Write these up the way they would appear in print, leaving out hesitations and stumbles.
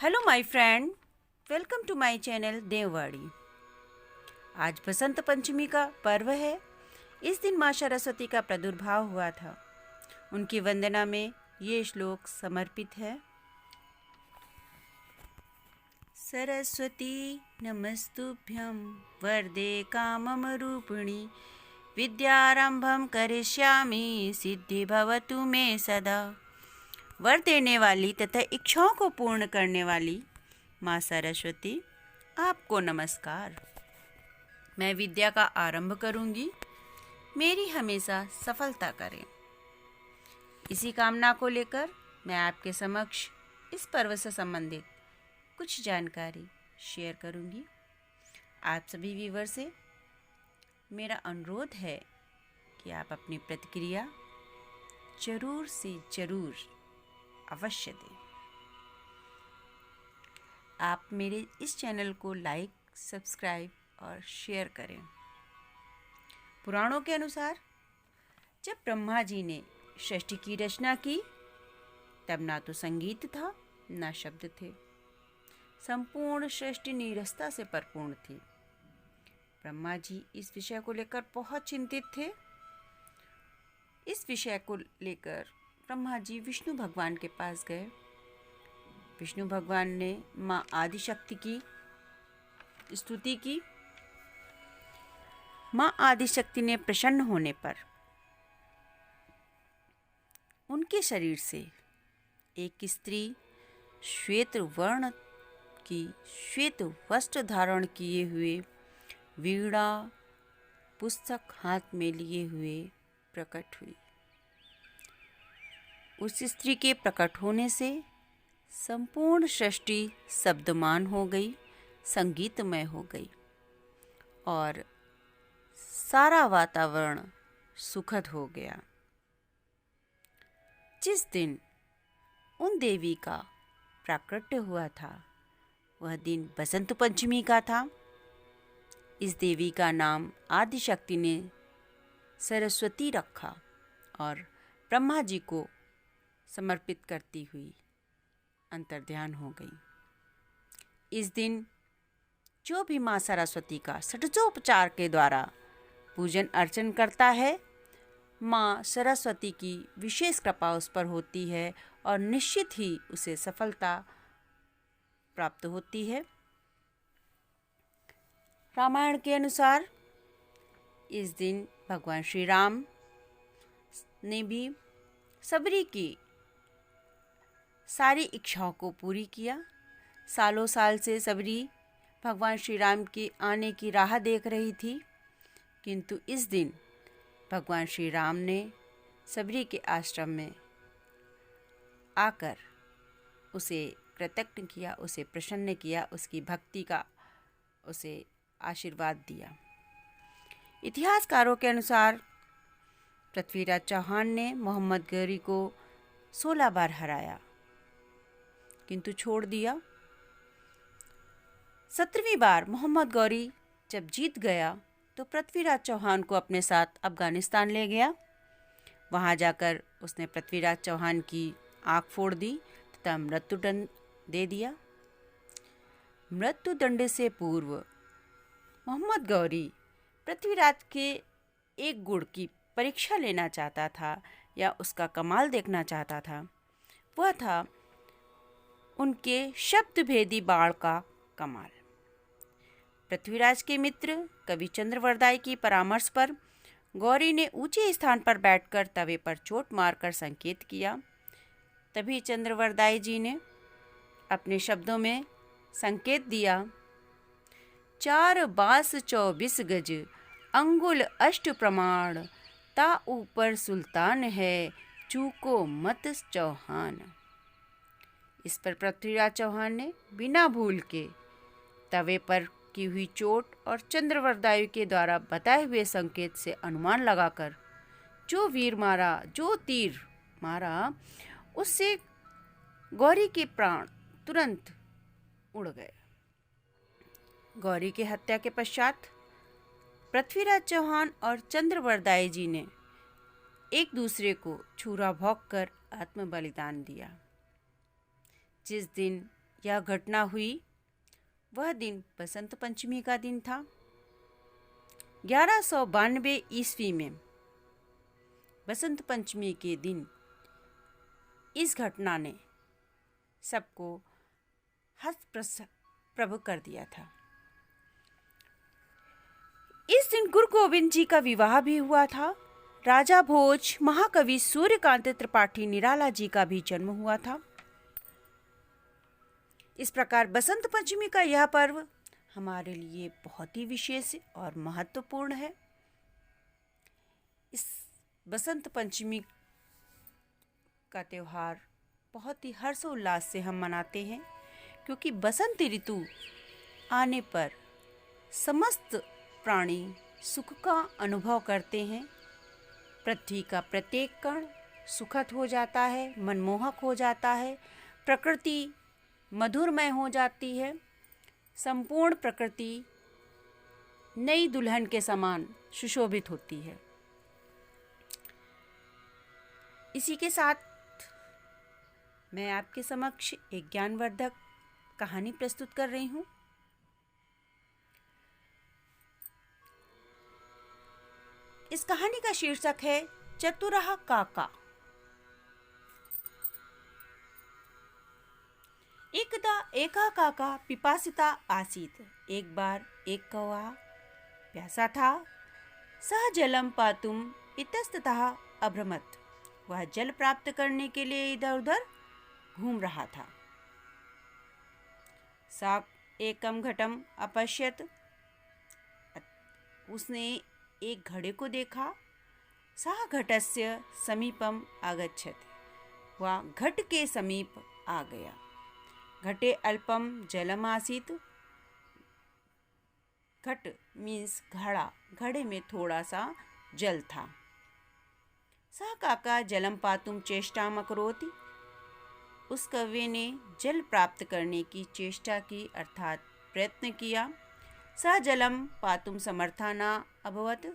Hello my friend, welcome to my channel Devwadi. आज बसंत पंचमी का पर्व है। इस दिन माँ सरस्वती का प्रादुर्भाव हुआ था। उनकी वंदना में ये श्लोक समर्पित है। सरस्वती नमस्तुभ्यं वरदे कामम रूपिणी विद्यारंभम करिष्यामि सिद्धि भवतु मे सदा। वर देने वाली तथा इच्छाओं को पूर्ण करने वाली माँ सरस्वती, आपको नमस्कार। मैं विद्या का आरंभ करूंगी, मेरी हमेशा सफलता करें। इसी कामना को लेकर मैं आपके समक्ष इस पर्व से संबंधित कुछ जानकारी शेयर करूंगी। आप सभी व्यूअर से मेरा अनुरोध है कि आप अपनी प्रतिक्रिया जरूर से जरूर अवश्य दें। आप मेरे इस चैनल को लाइक, सब्सक्राइब और शेयर करें। पुराणों के अनुसार जब ब्रह्मा जी ने सृष्टि की रचना की, तब ना तो संगीत था ना शब्द थे। संपूर्ण सृष्टि नीरसता से परिपूर्ण थी। ब्रह्मा जी इस विषय को लेकर बहुत चिंतित थे। इस विषय को लेकर ब्रह्मा जी विष्णु भगवान के पास गए। विष्णु भगवान ने माँ आदिशक्ति की स्तुति की। माँ आदिशक्ति ने प्रसन्न होने पर उनके शरीर से एक स्त्री श्वेत वर्ण की श्वेत वस्त्र धारण किए हुए, वीणा पुस्तक हाथ में लिए हुए प्रकट हुई। उस स्त्री के प्रकट होने से संपूर्ण सृष्टि शब्दमान हो गई, संगीतमय हो गई और सारा वातावरण सुखद हो गया। जिस दिन उन देवी का प्राकट्य हुआ था, वह दिन बसंत पंचमी का था। इस देवी का नाम आदिशक्ति ने सरस्वती रखा और ब्रह्मा जी को समर्पित करती हुई अंतर्ध्यान हो गई। इस दिन जो भी माँ सरस्वती का षड्जोपचार के द्वारा पूजन अर्चन करता है, माँ सरस्वती की विशेष कृपा उस पर होती है और निश्चित ही उसे सफलता प्राप्त होती है। रामायण के अनुसार इस दिन भगवान श्री राम ने भी सबरी की सारी इच्छाओं को पूरी किया। सालों साल से सबरी भगवान श्री राम के आने की राह देख रही थी, किंतु इस दिन भगवान श्री राम ने सबरी के आश्रम में आकर उसे कृतज्ञ किया, उसे प्रसन्न किया, उसकी भक्ति का उसे आशीर्वाद दिया। इतिहासकारों के अनुसार पृथ्वीराज चौहान ने मोहम्मद गौरी को 16 बार हराया, किंतु छोड़ दिया। 17वीं बार मोहम्मद गौरी जब जीत गया तो पृथ्वीराज चौहान को अपने साथ अफगानिस्तान ले गया। वहां जाकर उसने पृथ्वीराज चौहान की आंख फोड़ दी तथा मृत्युदंड दे दिया। मृत्युदंड से पूर्व मोहम्मद गौरी पृथ्वीराज के एक गुण की परीक्षा लेना चाहता था या उसका कमाल देखना चाहता था। वह था उनके शब्द भेदी बाण का कमाल। पृथ्वीराज के मित्र कवि चंद्रवरदाई की परामर्श पर गौरी ने ऊंचे स्थान पर बैठकर तवे पर चोट मारकर संकेत किया। तभी चंद्रवरदाई जी ने अपने शब्दों में संकेत दिया, 4 बांस 24 गज अंगुल अष्ट प्रमाण, ता ऊपर सुल्तान है चूको मत चौहान। इस पर पृथ्वीराज चौहान ने बिना भूल के तवे पर की हुई चोट और चंद्रवरदायु के द्वारा बताए हुए संकेत से अनुमान लगाकर जो वीर मारा, जो तीर मारा, उससे गौरी के प्राण तुरंत उड़ गए। गौरी की हत्या के पश्चात पृथ्वीराज चौहान और चंद्रवरदाई जी ने एक दूसरे को छुरा भोंक कर आत्म बलिदान दिया। जिस दिन यह घटना हुई, वह दिन बसंत पंचमी का दिन था। 1192 ईस्वी में बसंत पंचमी के दिन इस घटना ने सबको हतप्रभ कर दिया था। इस दिन गुरु गोविंद जी का विवाह भी हुआ था। राजा भोज महाकवि सूर्यकांत त्रिपाठी निराला जी का भी जन्म हुआ था। इस प्रकार बसंत पंचमी का यह पर्व हमारे लिए बहुत ही विशेष और महत्वपूर्ण है। इस बसंत पंचमी का त्यौहार बहुत ही हर्षोल्लास से हम मनाते हैं, क्योंकि बसंत ऋतु आने पर समस्त प्राणी सुख का अनुभव करते हैं। पृथ्वी का प्रत्येक कण सुखद हो जाता है, मनमोहक हो जाता है, प्रकृति मधुरमय हो जाती है, संपूर्ण प्रकृति नई दुल्हन के समान सुशोभित होती है। इसी के साथ मैं आपके समक्ष एक ज्ञानवर्धक कहानी प्रस्तुत कर रही हूँ। इस कहानी का शीर्षक है चतुरः काका। एकदा एका काका पिपासिता आसीत्। एक बार एक कौवा प्यासा था। सः जलम पातुम इतस्ततः अभ्रमत्। वह जल प्राप्त करने के लिए इधर उधर घूम रहा था। सा एकम घटम अपश्यत। उसने एक घड़े को देखा। सः घटस्य समीपम आगच्छत्। वह घट के समीप आ गया। घटे अल्पम जलम आसीत्। घट मीन्स घड़ा, घड़े में थोड़ा सा जल था। सः काका जलम पातुम चेष्टाम अकरोति। उस कौवे ने जल प्राप्त करने की चेष्टा की, अर्थात प्रयत्न किया। सः जलम पातुम समर्था न अभवत्।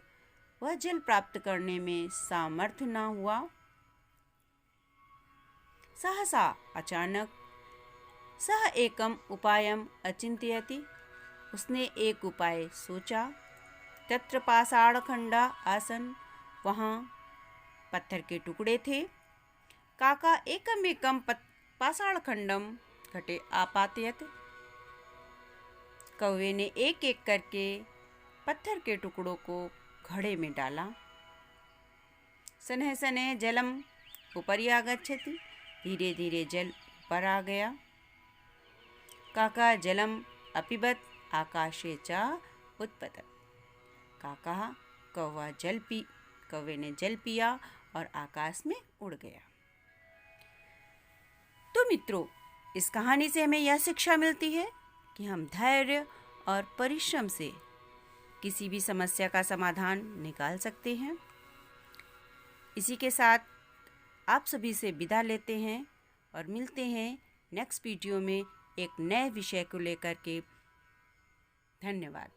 वह जल प्राप्त करने में सामर्थ्य न हुआ। सहसा अचानक सः एकम उपायम अचिंतयति। उसने एक उपाय सोचा। तत्र पाषाणखंडा आसन। वहाँ पत्थर के टुकड़े थे। काका एकम एकम पाषाणखंडम घटे आपातयत। कौवे ने एक एक करके पत्थर के टुकड़ों को घड़े में डाला। शनैः शनैः जलम उपरि आगच्छति। धीरे धीरे जल ऊपर आ गया। काका जलम अपिबत आकाशे च उत्पतत। कौवे ने जल पिया और आकाश में उड़ गया। तो मित्रों, इस कहानी से हमें यह शिक्षा मिलती है कि हम धैर्य और परिश्रम से किसी भी समस्या का समाधान निकाल सकते हैं। इसी के साथ आप सभी से विदा लेते हैं और मिलते हैं नेक्स्ट वीडियो में एक नए विषय को लेकर के। धन्यवाद।